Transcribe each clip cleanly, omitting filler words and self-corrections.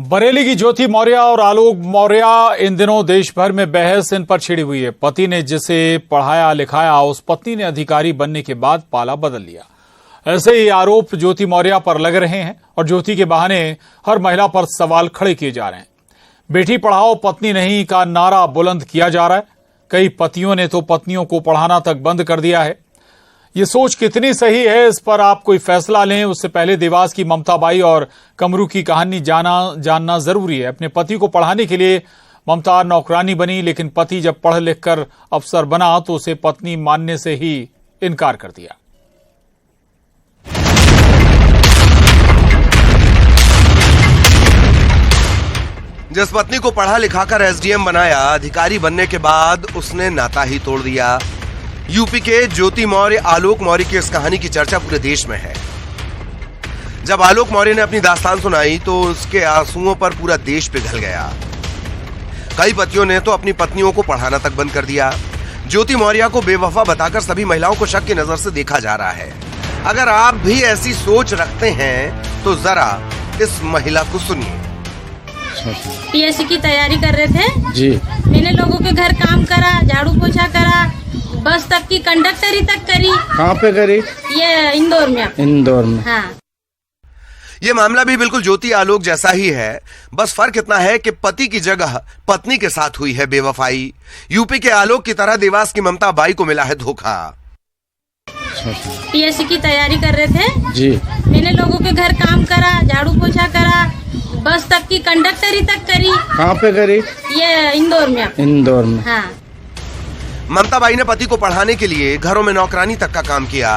बरेली की ज्योति मौर्य और आलोक मौर्य इन दिनों देश भर में बहस इन पर छिड़ी हुई है। पति ने जिसे पढ़ाया लिखाया उस पत्नी ने अधिकारी बनने के बाद पाला बदल लिया। ऐसे ही आरोप ज्योति मौर्य पर लग रहे हैं और ज्योति के बहाने हर महिला पर सवाल खड़े किए जा रहे हैं। बेटी पढ़ाओ पत्नी नहीं का नारा बुलंद किया जा रहा है। कई पतियों ने तो पत्नियों को पढ़ाना तक बंद कर दिया है। ये सोच कितनी सही है, इस पर आप कोई फैसला लें। उससे पहले देवास की ममता बाई और कमरू की कहानी जानना जरूरी है। अपने पति को पढ़ाने के लिए ममता नौकरानी बनी, लेकिन पति जब पढ़ लिख कर अफसर बना तो उसे पत्नी मानने से ही इनकार कर दिया। जिस पत्नी को पढ़ा लिखाकर एसडीएम बनाया, अधिकारी बनने के बाद उसने नाता ही तोड़ दिया। यूपी के ज्योति मौर्य आलोक मौर्य की इस कहानी की चर्चा पूरे देश में है। जब आलोक मौर्य ने अपनी दास्तान सुनाई तो उसके आंसुओं पर पूरा देश पिघल गया। कई पतियों ने तो अपनी पत्नियों को पढ़ाना तक बंद कर दिया। ज्योति मौर्य को बेवफा बताकर सभी महिलाओं को शक की नजर से देखा जा रहा है। अगर आप भी ऐसी सोच रखते हैं तो जरा इस महिला को सुनिए। पीएससी की तैयारी कर रहे थे जी। मैंने लोगों के घर काम करा, झाड़ू पोछा करा, बस तक की कंडक्टरी तक करी। कहाँ पे करी? ये इंदौर में। इंदौर में। हाँ। ये मामला भी बिल्कुल ज्योति आलोक जैसा ही है, बस फर्क इतना है कि पति की जगह पत्नी के साथ हुई है बेवफाई। यूपी के आलोक की तरह देवास की ममता बाई को मिला है धोखा। पीएससी की तैयारी कर रहे थे जी। मैंने लोगों के घर काम करा, झाड़ू पोछा करा, बस तक की कंडक्टरी तक करी। कहाँ पे करी? ये इंदौर में। इंदौर में। हाँ। ममता बाई ने पति को पढ़ाने के लिए घरों में नौकरानी तक का काम किया।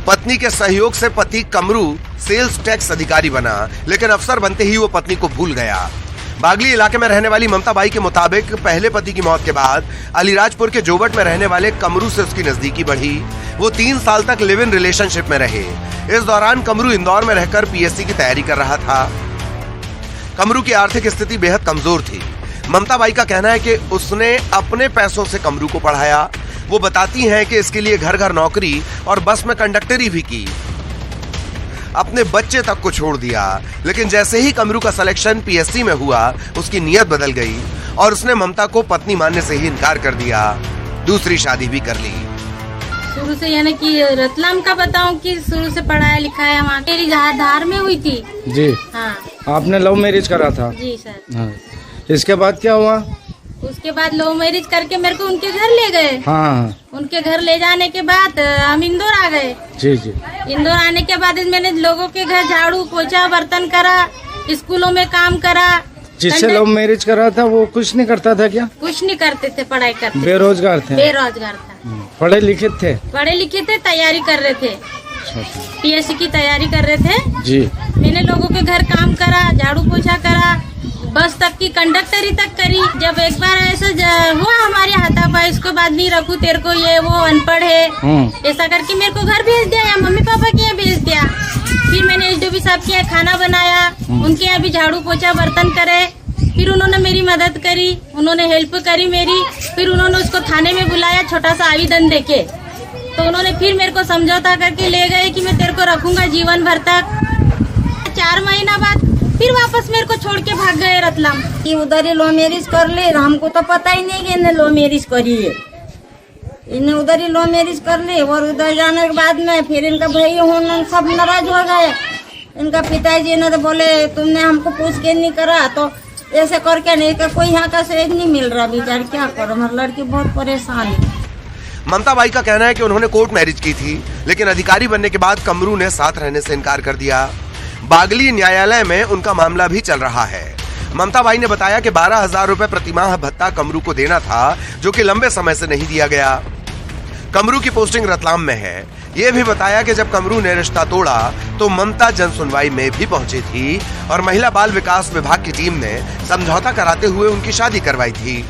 पत्नी के सहयोग से पति कमरू सेल्स टैक्स अधिकारी बना, लेकिन अफसर बनते ही वो पत्नी को भूल गया। बागली इलाके में रहने वाली ममता बाई के मुताबिक पहले पति की मौत के बाद अलीराजपुर के जोबट में रहने वाले कमरू से उसकी नजदीकी बढ़ी। वो 3 साल तक लिव इन रिलेशनशिप में रहे। इस दौरान कमरू इंदौर में रहकर पीएससी की तैयारी कर रहा था। कमरू की आर्थिक स्थिति बेहद कमजोर थी। ममता बाई का कहना है कि उसने अपने पैसों से कमरू को पढ़ाया। वो बताती हैं कि इसके लिए घर घर नौकरी और बस में कंडक्टरी भी की। अपने बच्चे तक को छोड़ दिया, लेकिन जैसे ही कमरू का सिलेक्शन पीएससी में हुआ उसकी नीयत बदल गई और उसने ममता को पत्नी मानने से ही इनकार कर दिया। दूसरी शादी भी कर ली। शुरू से यानी कि रतलाम का बताऊं कि शुरू से पढ़ाया लिखाया वहाँ मेरी धार में हुई थी। जी। हाँ। आपने लव मैरिज करा था? जी सर। हाँ। इसके बाद क्या हुआ? उसके बाद लव मैरिज करके मेरे को उनके घर ले गए। हाँ। उनके घर ले जाने के बाद हम इंदौर आ गए। जी जी। इंदौर आने के बाद मैंने लोगों के घर झाड़ू पोछा बर्तन करा, स्कूलों में काम करा। जिससे लव मैरिज करा था वो कुछ नहीं करता था क्या? कुछ नहीं करते थे, पढ़ाई करते। बेरोजगार थे? बेरोजगार था। पढ़े लिखे थे? पढ़े लिखे थे, तैयारी कर रहे थे। पीएससी की तैयारी कर रहे थे जी। मैंने लोगों के घर काम करा, झाड़ू पोछा करा, बस तक की कंडक्टरी तक करी। जब एक बार ऐसा हुआ हमारे हाथापाई, इसको बाद नहीं रखू तेरे को, ये वो अनपढ़ है ऐसा करके मेरे को घर भेज दिया या मम्मी पापा के यहाँ भेज दिया। फिर मैंने एसडीओ साहब के यहाँ खाना बनाया, उनके यहाँ भी झाड़ू पोछा बर्तन करे। फिर उन्होंने मेरी मदद करी, उन्होंने हेल्प करी मेरी। फिर उन्होंने उसको थाने में बुलाया छोटा सा आवेदन देके, तो उन्होंने फिर मेरे को समझौता करके ले गए कि मैं तेरे को रखूंगा जीवन भर तक। 4 महीना बाद फिर वापस मेरे को छोड़ के भाग गए रतलाम। कि उधर ही लो मैरिज कर ले, हमको तो पता ही नहीं कि इन्हें लो मैरिज करी है। इन्हें उधर ही लो मैरिज कर ली और उधर जाने के बाद में फिर इनका भाई होना सब नाराज हो गए। इनका पिताजी ने तो बोले तुमने हमको पूछ के नहीं करा, तो ऐसे करके नहीं का कोई यहाँ का सहज नहीं मिल रहा। बेचारी क्या करो, हमारी लड़की बहुत परेशान है। ममता बाई का कहना है कि उन्होंने कोर्ट मैरिज की थी, लेकिन अधिकारी बनने के बाद कमरू ने साथ रहने से इनकार कर दिया। बागली न्यायालय में उनका मामला भी चल रहा है। ममता बाई ने बताया कि 12,000 रुपए प्रतिमाह भत्ता कमरू को देना था, जो कि लंबे समय से नहीं दिया गया। कमरू की पोस्टिंग रतलाम में है। ये भी बताया कि जब कमरू ने रिश्ता तोड़ा तो ममता जन सुनवाई में भी पहुंची थी और महिला बाल विकास विभाग की टीम ने समझौता कराते हुए उनकी शादी करवाई थी।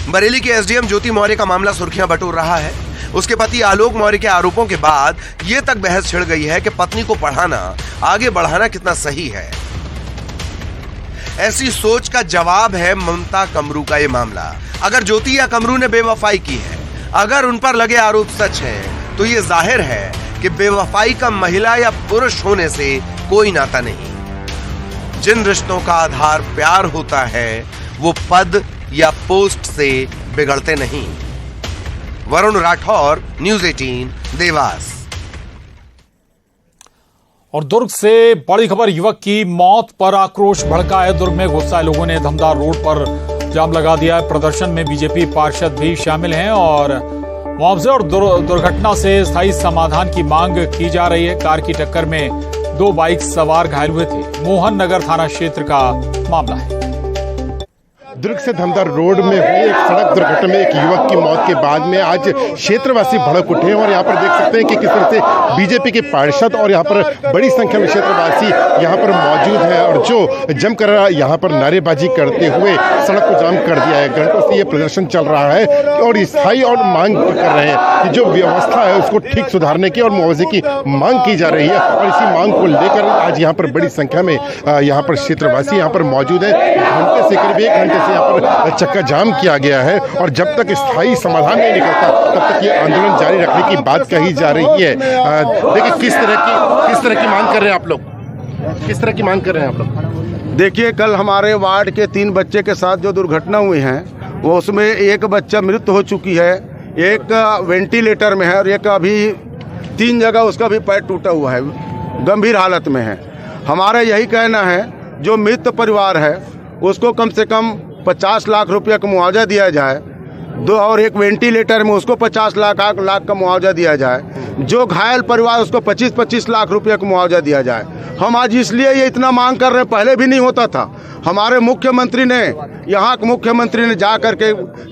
बरेली के एसडीएम ज्योति मौर्य का मामला सुर्खियां बटोर रहा है। उसके पति आलोक मौर्य के आरोपों के बाद ये तक बहस छिड़ गई है कि पत्नी को पढ़ाना, आगे बढ़ाना कितना सही है। ऐसी सोच का जवाब है ममता कमरू का ये मामला। अगर ज्योति या कमरू ने बेवफाई की है, अगर उन पर लगे आरोप सच है, तो ये जाहिर है कि बेवफाई का महिला या पुरुष होने से कोई नाता नहीं। जिन रिश्तों का आधार प्यार होता है वो पद या पोस्ट से बिगड़ते नहीं। वरुण राठौर, न्यूज़ 18, देवास। और दुर्ग से बड़ी खबर, युवक की मौत पर आक्रोश भड़का है। दुर्ग में गुस्साए लोगों ने धमदार रोड पर जाम लगा दिया है। प्रदर्शन में बीजेपी पार्षद भी शामिल हैं और मुआवजे और दुर्घटना से स्थायी समाधान की मांग की जा रही है। कार की टक्कर में 2 बाइक सवार घायल हुए थे। मोहन नगर थाना क्षेत्र का मामला है। दुर्ग से धमदार रोड में हुई एक सड़क दुर्घटना में एक युवक की मौत के बाद में आज क्षेत्रवासी भड़क उठे और यहाँ पर देख सकते हैं कि किस तरह से बीजेपी के पार्षद और यहाँ पर बड़ी संख्या में क्षेत्रवासी यहाँ पर मौजूद हैं और जो जमकर यहाँ पर नारेबाजी करते हुए सड़क को जाम कर दिया है। घंटों से ये प्रदर्शन चल रहा है और स्थायी और मांग कर रहे हैं कि जो व्यवस्था है उसको ठीक सुधारने की और मुआवजे की मांग की जा रही है और इसी मांग को लेकर आज यहाँ पर बड़ी संख्या में यहाँ पर क्षेत्रवासी यहाँ पर मौजूद है। घंटे से करीब 1 घंटे से यहाँ पर चक्का जाम किया गया है और जब तक स्थायी समाधान नहीं निकलता तब तक ये आंदोलन जारी रखने की बात कही जा रही है। देखिए किस तरह की मांग कर रहे हैं आप लोग, किस तरह की मांग कर रहे हैं आप लोग? देखिए कल हमारे वार्ड के 3 बच्चे के साथ जो दुर्घटना हुई है वो उसमें एक बच्चा मृत्यु हो चुकी है, एक वेंटिलेटर में है और एक अभी 3 जगह उसका भी पैर टूटा हुआ है, गंभीर हालत में है। हमारा यही कहना है जो मृत परिवार है उसको कम से कम 50 लाख रुपये का मुआवजा दिया जाए, और एक वेंटिलेटर में उसको 50 लाख का मुआवजा दिया जाए। जो घायल परिवार उसको 25-25 लाख रुपये का मुआवजा दिया जाए। हम आज इसलिए ये इतना मांग कर रहे हैं, पहले भी नहीं होता था। हमारे मुख्यमंत्री ने, यहाँ के मुख्यमंत्री ने जा करके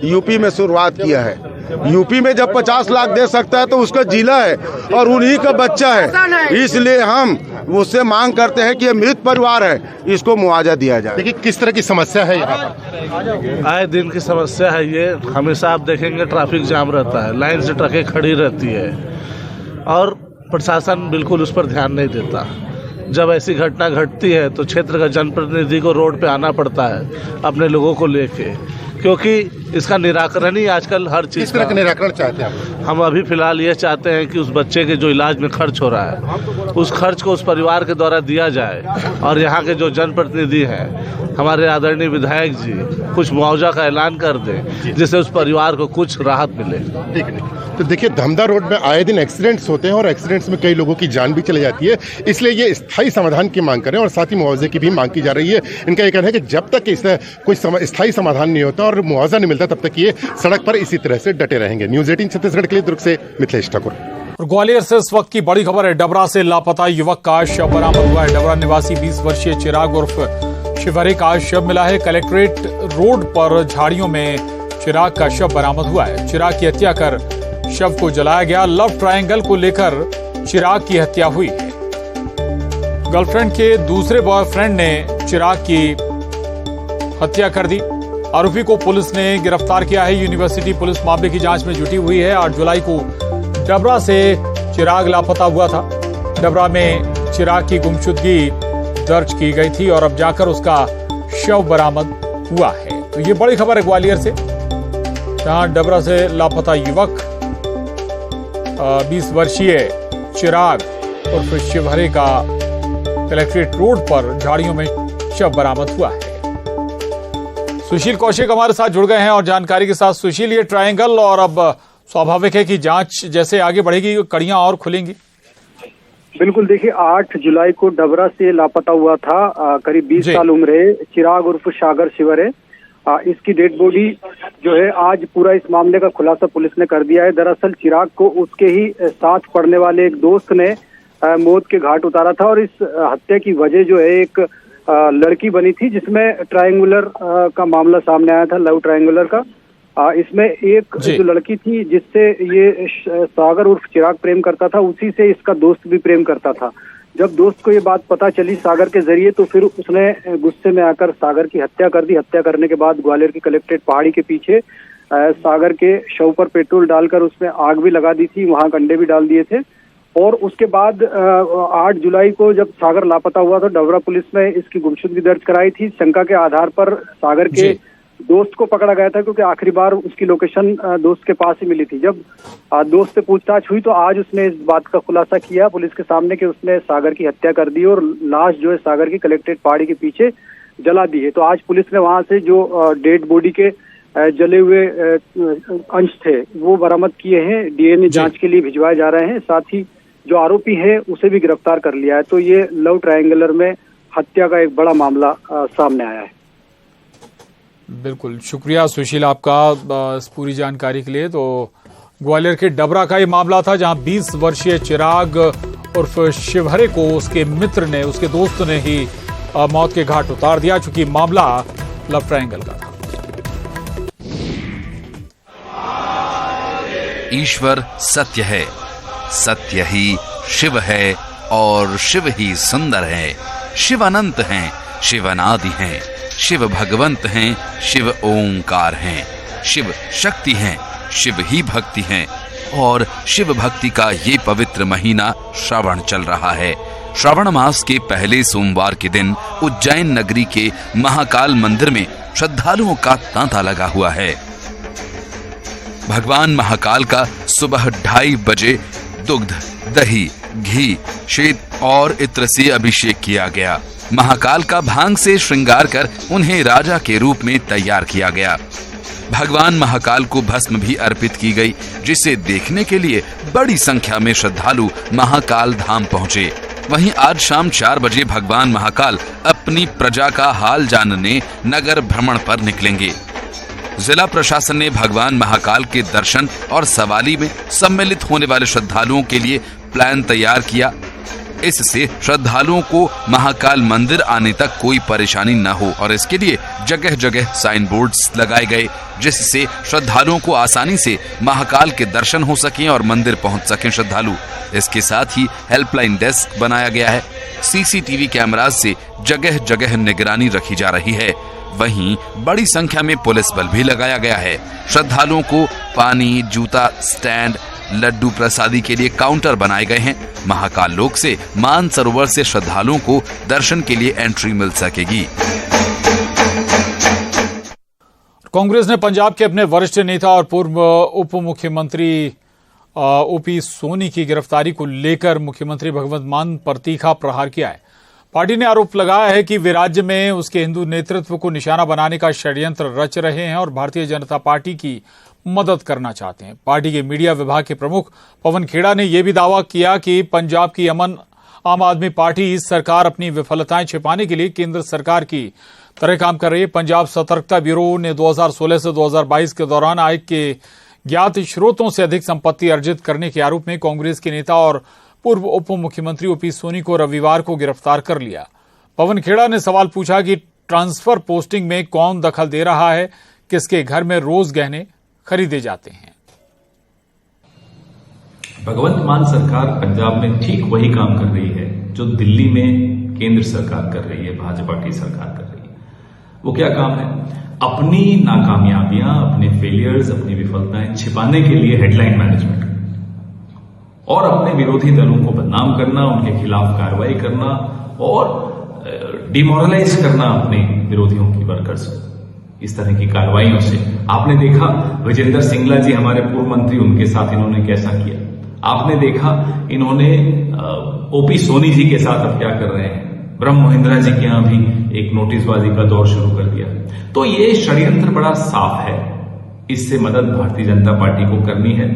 यूपी में शुरुआत किया है। यूपी में जब 50 लाख दे सकता है तो उसका जिला है और उन्हीं का बच्चा है, इसलिए हम उससे मांग करते हैं कि ये मृत परिवार है, इसको मुआवजा दिया जाए। देखिए किस तरह की समस्या है यहाँ पर, आए दिन की समस्या है ये। हमेशा आप देखेंगे ट्रैफिक जाम रहता है, लाइन से ट्रकें खड़ी रहती है और प्रशासन बिल्कुल उस पर ध्यान नहीं देता। जब ऐसी घटना घटती है तो क्षेत्र का जनप्रतिनिधि को रोड पे आना पड़ता है अपने लोगों को लेके, क्योंकि इसका निराकरण ही आजकल हर चीज़। किस तरह का निराकरण चाहते हैं आप? हम अभी फिलहाल ये चाहते हैं कि उस बच्चे के जो इलाज में खर्च हो रहा है उस खर्च को उस परिवार के द्वारा दिया जाए और यहाँ के जो जनप्रतिनिधि हैं, हमारे आदरणीय विधायक जी कुछ मुआवजा का ऐलान कर दें जिससे उस परिवार को कुछ राहत मिले। ठीक है। तो देखिए धमदार रोड में आए दिन एक्सीडेंट्स होते हैं और एक्सीडेंट्स में कई लोगों की जान भी चली जाती है, इसलिए ये स्थायी समाधान की मांग करें और साथ ही मुआवजे की भी मांग की जा रही है। इनका ये कहना है कि जब तक इसका कोई स्थायी समाधान नहीं होता और मुआवजा नहीं मिलता तब तक ये सड़क पर इसी तरह से डटे रहेंगे। न्यूज़ 18 छत्तीसगढ़ के लिए दुर्ग से मिथिलेश ठाकुर। ग्वालियर से इस वक्त की बड़ी खबर है। डबरा से लापता युवक का शव बरामद हुआ है। डबरा निवासी 20 वर्षीय चिराग उर्फ शिवहरे का शव मिला है। कलेक्ट्रेट रोड पर झाड़ियों में चिराग का शव बरामद हुआ है। चिराग की हत्या कर शव को जलाया गया। लव ट्रायंगल को लेकर चिराग की हत्या हुई है। गर्लफ्रेंड के दूसरे बॉयफ्रेंड ने चिराग की हत्या कर दी। आरोपी को पुलिस ने गिरफ्तार किया है। यूनिवर्सिटी पुलिस मामले की जांच में जुटी हुई है। 8 जुलाई को डबरा से चिराग लापता हुआ था। डबरा में चिराग की गुमशुदगी दर्ज की गई थी और अब जाकर उसका शव बरामद हुआ है। तो ये बड़ी खबर है ग्वालियर से, जहां डबरा से लापता युवक 20 वर्षीय चिराग उर्फ शिवहरे का कलेक्ट्रेट रोड पर झाड़ियों में शव बरामद हुआ है। सुशील कौशिक हमारे साथ जुड़ गए हैं और जानकारी के साथ। सुशील, ये ट्रायंगल और अब स्वाभाविक है कि जांच जैसे आगे बढ़ेगी कड़ियां और खुलेंगी। बिल्कुल, देखिए 8 जुलाई को डबरा से लापता हुआ था करीब 20 साल उम्र है चिराग उर्फ सागर शिवहरे। इसकी डेड बॉडी जो है आज पूरा इस मामले का खुलासा पुलिस ने कर दिया है। दरअसल चिराग को उसके ही साथ पढ़ने वाले एक दोस्त ने मौत के घाट उतारा था और इस हत्या की वजह जो है एक लड़की बनी थी जिसमें ट्रायंगुलर का मामला सामने आया था, लव ट्रायंगुलर का। इसमें एक जो लड़की थी जिससे ये सागर उर्फ चिराग प्रेम करता था, उसी से इसका दोस्त भी प्रेम करता था। जब दोस्त को ये बात पता चली सागर के जरिए तो फिर उसने गुस्से में आकर सागर की हत्या कर दी। हत्या करने के बाद ग्वालियर की कलेक्ट्रेट पहाड़ी के पीछे सागर के शव पर पेट्रोल डालकर उसमें आग भी लगा दी थी, वहां कंडे भी डाल दिए थे। और उसके बाद 8 जुलाई को जब सागर लापता हुआ तो डबरा पुलिस ने इसकी गुमशुदगी दर्ज कराई थी। शंका के आधार पर सागर के दोस्त को पकड़ा गया था, क्योंकि आखिरी बार उसकी लोकेशन दोस्त के पास ही मिली थी। जब दोस्त से पूछताछ हुई तो आज उसने इस बात का खुलासा किया पुलिस के सामने कि उसने सागर की हत्या कर दी और लाश जो है सागर की कलेक्ट्रेट पहाड़ी के पीछे जला दी है। तो आज पुलिस ने वहां से जो डेड बॉडी के जले हुए अंश थे वो बरामद किए हैं, डीएनए जांच के लिए भिजवाए जा रहे हैं। साथ ही जो आरोपी है उसे भी गिरफ्तार कर लिया है। तो ये लव ट्रायंगुलर में हत्या का एक बड़ा मामला सामने आया है। बिल्कुल, शुक्रिया सुशील आपका इस पूरी जानकारी के लिए। तो ग्वालियर के डबरा का ये मामला था जहां 20 वर्षीय चिराग उर्फ शिवहरे को उसके मित्र ने, उसके दोस्त ने ही मौत के घाट उतार दिया, चूंकि मामला लव ट्रायंगल का था। ईश्वर सत्य है, सत्य ही शिव है और शिव ही सुंदर है। शिव अनंत हैं, शिव अनादि हैं, शिव भगवंत हैं, शिव ओंकार हैं, शिव शक्ति हैं, शिव ही भक्ति हैं। और शिव भक्ति का ये पवित्र महीना श्रावण चल रहा है। श्रावण मास के पहले सोमवार के दिन उज्जैन नगरी के महाकाल मंदिर में श्रद्धालुओं का तांता लगा हुआ है। भगवान महाकाल का सुबह 2:30 बजे दुग्ध, दही, घी, श्वेत और इत्र से अभिषेक किया गया। महाकाल का भांग से श्रृंगार कर उन्हें राजा के रूप में तैयार किया गया। भगवान महाकाल को भस्म भी अर्पित की गई, जिसे देखने के लिए बड़ी संख्या में श्रद्धालु महाकाल धाम पहुंचे। वहीं आज शाम 4 बजे भगवान महाकाल अपनी प्रजा का हाल जानने नगर भ्रमण पर निकलेंगे। जिला प्रशासन ने भगवान महाकाल के दर्शन और सवारी में सम्मिलित होने वाले श्रद्धालुओं के लिए प्लान तैयार किया। इससे श्रद्धालुओं को महाकाल मंदिर आने तक कोई परेशानी न हो और इसके लिए जगह जगह साइन बोर्ड्स लगाए गए, जिससे श्रद्धालुओं को आसानी से महाकाल के दर्शन हो सकें और मंदिर पहुंच सकें श्रद्धालु। इसके साथ ही हेल्पलाइन डेस्क बनाया गया है। सीसीटीवी कैमरास से जगह जगह निगरानी रखी जा रही है। वहीं बड़ी संख्या में पुलिस बल भी लगाया गया है। श्रद्धालुओं को पानी, जूता स्टैंड, लड्डू प्रसादी के लिए काउंटर बनाए गए हैं। महाकाल लोक से मानसरोवर से श्रद्धालुओं को दर्शन के लिए एंट्री मिल सकेगी। कांग्रेस ने पंजाब के अपने वरिष्ठ नेता और पूर्व उप मुख्यमंत्री ओपी सोनी की गिरफ्तारी को लेकर मुख्यमंत्री भगवंत मान पर तीखा प्रहार किया है। पार्टी ने आरोप लगाया है कि वे राज्य में उसके हिंदू नेतृत्व को निशाना बनाने का षड्यंत्र रच रहे हैं और भारतीय जनता पार्टी की मदद करना चाहते हैं। पार्टी के मीडिया विभाग के प्रमुख पवन खेड़ा ने यह भी दावा किया कि पंजाब की आम आदमी पार्टी सरकार अपनी विफलताएं छिपाने के लिए केंद्र सरकार की तरह काम कर रही है। पंजाब सतर्कता ब्यूरो ने 2016 से 2022 के दौरान आय के ज्ञात स्रोतों से अधिक संपत्ति अर्जित करने के आरोप में कांग्रेस के नेता और पूर्व उप मुख्यमंत्री ओपी सोनी को रविवार को गिरफ्तार कर लिया। पवन खेड़ा ने सवाल पूछा कि ट्रांसफर पोस्टिंग में कौन दखल दे रहा है, किसके घर में रोज गहने खरीदे जाते हैं। भगवंत मान सरकार पंजाब में ठीक वही काम कर रही है जो दिल्ली में केंद्र सरकार कर रही है, भाजपा की सरकार कर रही है। वो क्या काम है? अपनी नाकामयाबियां, अपने फेलियर्स, अपनी विफलताएं छिपाने के लिए हेडलाइन मैनेजमेंट और अपने विरोधी दलों को बदनाम करना, उनके खिलाफ कार्रवाई करना और डिमोरलाइज करना अपने विरोधियों की वर्कर्स को। इस तरह की कार्रवाइयों से आपने देखा विजेंद्र सिंगला जी हमारे पूर्व मंत्री, उनके साथ इन्होंने कैसा किया। आपने देखा इन्होंने ओपी सोनी जी के साथ अब क्या कर रहे हैं। ब्रह्म महिंद्रा जी के यहां भी एक नोटिसबाजी का दौर शुरू कर दिया। तो ये षड्यंत्र बड़ा साफ है। इससे मदद भारतीय जनता पार्टी को करनी है।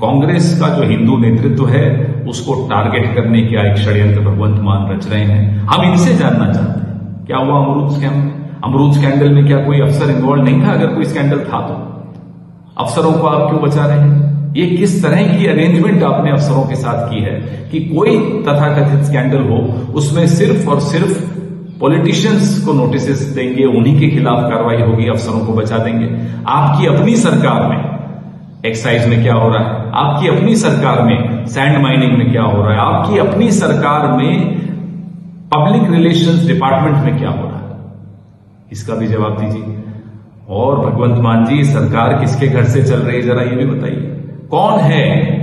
कांग्रेस का जो हिंदू नेतृत्व है उसको टारगेट करने का एक षड्यंत्र भगवंत मान रच रहे हैं। हम इनसे जानना चाहते हैं क्या हुआ अमरूद स्कैम में। अमरूद स्कैंडल में क्या कोई अफसर इन्वॉल्व नहीं था? अगर कोई स्कैंडल था तो अफसरों को आप क्यों बचा रहे हैं? ये किस तरह की अरेंजमेंट आपने अफसरों के साथ की है कि कोई तथाकथित स्कैंडल हो उसमें सिर्फ और सिर्फ पॉलिटिशियंस को नोटिस देंगे, उन्हीं के खिलाफ कार्रवाई होगी, अफसरों को बचा देंगे। आपकी अपनी सरकार में एक्साइज में क्या हो रहा है, आपकी अपनी सरकार में सैंड माइनिंग में क्या हो रहा है, आपकी अपनी सरकार में पब्लिक रिलेशंस डिपार्टमेंट में क्या हो रहा है, इसका भी जवाब दीजिए। और भगवंत मान जी, सरकार किसके घर से चल रही है जरा ये भी बताइए। कौन है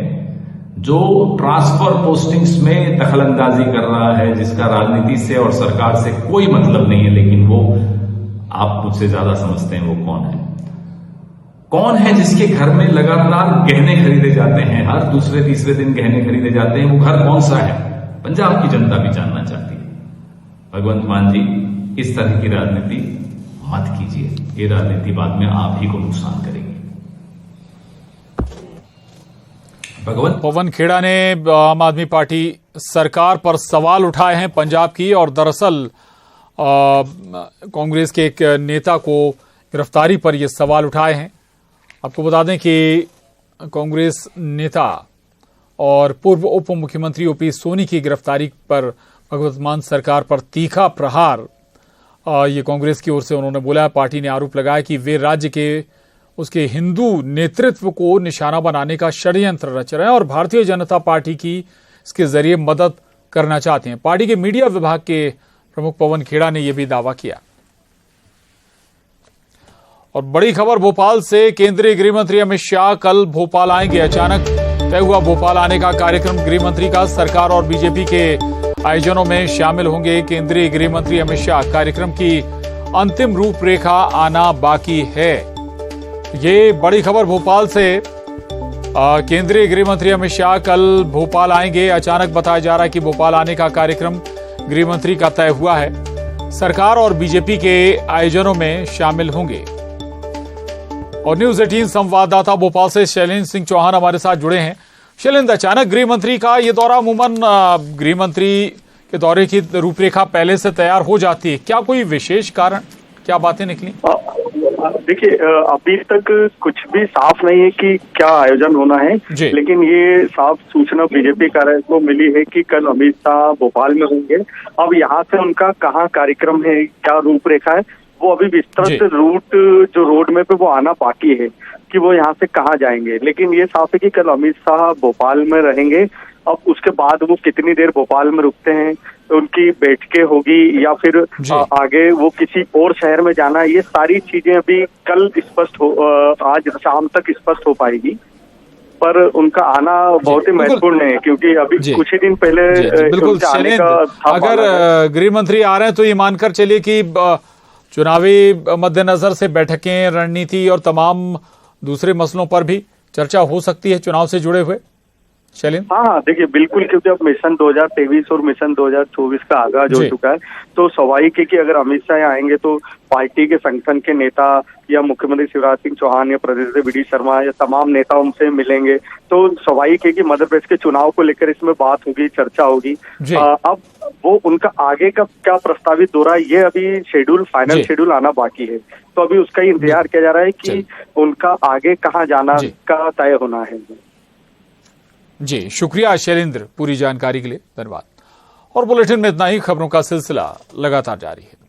जो ट्रांसफर पोस्टिंग्स में दखलंदाजी कर रहा है, जिसका राजनीति से और सरकार से कोई मतलब नहीं है, लेकिन वो आप मुझसे ज्यादा समझते हैं वो कौन है। कौन है जिसके घर में लगातार गहने खरीदे जाते हैं, हर दूसरे तीसरे दिन गहने खरीदे जाते हैं, वो घर कौन सा है? पंजाब की जनता भी जानना चाहती है। भगवंत मान जी, इस तरह की राजनीति मत कीजिए, ये राजनीति बाद में आप ही को नुकसान करेगी। भगवंत पवन खेड़ा ने आम आदमी पार्टी सरकार पर सवाल उठाए हैं पंजाब की, और दरअसल कांग्रेस के एक नेता को गिरफ्तारी पर ये सवाल उठाए हैं। आपको बता दें कि कांग्रेस नेता और पूर्व उप मुख्यमंत्री ओपी सोनी की गिरफ्तारी पर भगवंत मान सरकार पर तीखा प्रहार ये कांग्रेस की ओर से उन्होंने बोला। पार्टी ने आरोप लगाया कि वे राज्य के उसके हिंदू नेतृत्व को निशाना बनाने का षड्यंत्र रच रहे हैं और भारतीय जनता पार्टी की इसके जरिए मदद करना चाहते हैं। पार्टी के मीडिया विभाग के प्रमुख पवन खेड़ा ने यह भी दावा किया। और बड़ी खबर भोपाल से, केंद्रीय गृह मंत्री अमित शाह कल भोपाल आएंगे। अचानक तय हुआ भोपाल आने का कार्यक्रम गृह मंत्री का। सरकार और बीजेपी के आयोजनों में शामिल होंगे केंद्रीय गृह मंत्री अमित शाह। कार्यक्रम की अंतिम रूपरेखा आना बाकी है। ये बड़ी खबर भोपाल से, केंद्रीय गृह मंत्री अमित शाह कल भोपाल आएंगे। अचानक बताया जा रहा है कि भोपाल आने का कार्यक्रम गृह मंत्री का तय हुआ है। सरकार और बीजेपी के आयोजनों में शामिल होंगे। और न्यूज 18 संवाददाता भोपाल से शैलेंद्र सिंह चौहान हमारे साथ जुड़े हैं। शैलेंद्र, अचानक गृह मंत्री का ये दौरा, अमूमन गृह मंत्री के दौरे की रूपरेखा पहले से तैयार हो जाती है, क्या कोई विशेष कारण, क्या बातें निकली? देखिए, अभी तक कुछ भी साफ नहीं है कि क्या आयोजन होना है, लेकिन ये साफ सूचना बीजेपी कार्यालय को मिली है कि कल अमित शाह भोपाल में होंगे। अब यहाँ से उनका कहाँ कार्यक्रम है, क्या रूपरेखा है, वो अभी विस्तृत रूट जो रोड मैप पे वो आना बाकी है कि वो यहाँ से कहाँ जाएंगे। लेकिन ये साफ है कि कल अमित शाह भोपाल में रहेंगे। अब उसके बाद वो कितनी देर भोपाल में रुकते हैं, उनकी बैठकें होगी या फिर आगे वो किसी और शहर में जाना है, ये सारी चीजें अभी कल स्पष्ट हो, आज शाम तक स्पष्ट हो पाएगी। पर उनका आना बहुत ही महत्वपूर्ण है क्योंकि अभी कुछ ही दिन पहले बिल्कुल आने का अगर गृह मंत्री आ रहे हैं तो ये मानकर चलिए कि चुनावी मद्देनजर से बैठकें, रणनीति और तमाम दूसरे मसलों पर भी चर्चा हो सकती है चुनाव से जुड़े हुए। शैलेंद्र, हाँ देखिए बिल्कुल, क्योंकि अब मिशन 2023 और मिशन 2024 का आगाज हो चुका है, तो स्वाभाविक है कि अगर अमित शाह आएंगे तो पार्टी के संगठन के नेता या मुख्यमंत्री शिवराज सिंह चौहान या प्रदेश वी.डी. शर्मा या तमाम नेता उनसे मिलेंगे, तो स्वाभाविक है कि मध्य प्रदेश के चुनाव को लेकर इसमें बात होगी, चर्चा होगी। अब वो उनका आगे का क्या प्रस्तावित दौरा, ये अभी शेड्यूल, फाइनल शेड्यूल आना बाकी है, तो अभी उसका ही इंतजार किया जा रहा है कि उनका आगे कहाँ जाना का तय होना है। जी शुक्रिया शैलेंद्र, पूरी जानकारी के लिए धन्यवाद। और बुलेटिन में इतना ही, खबरों का सिलसिला लगातार जारी है।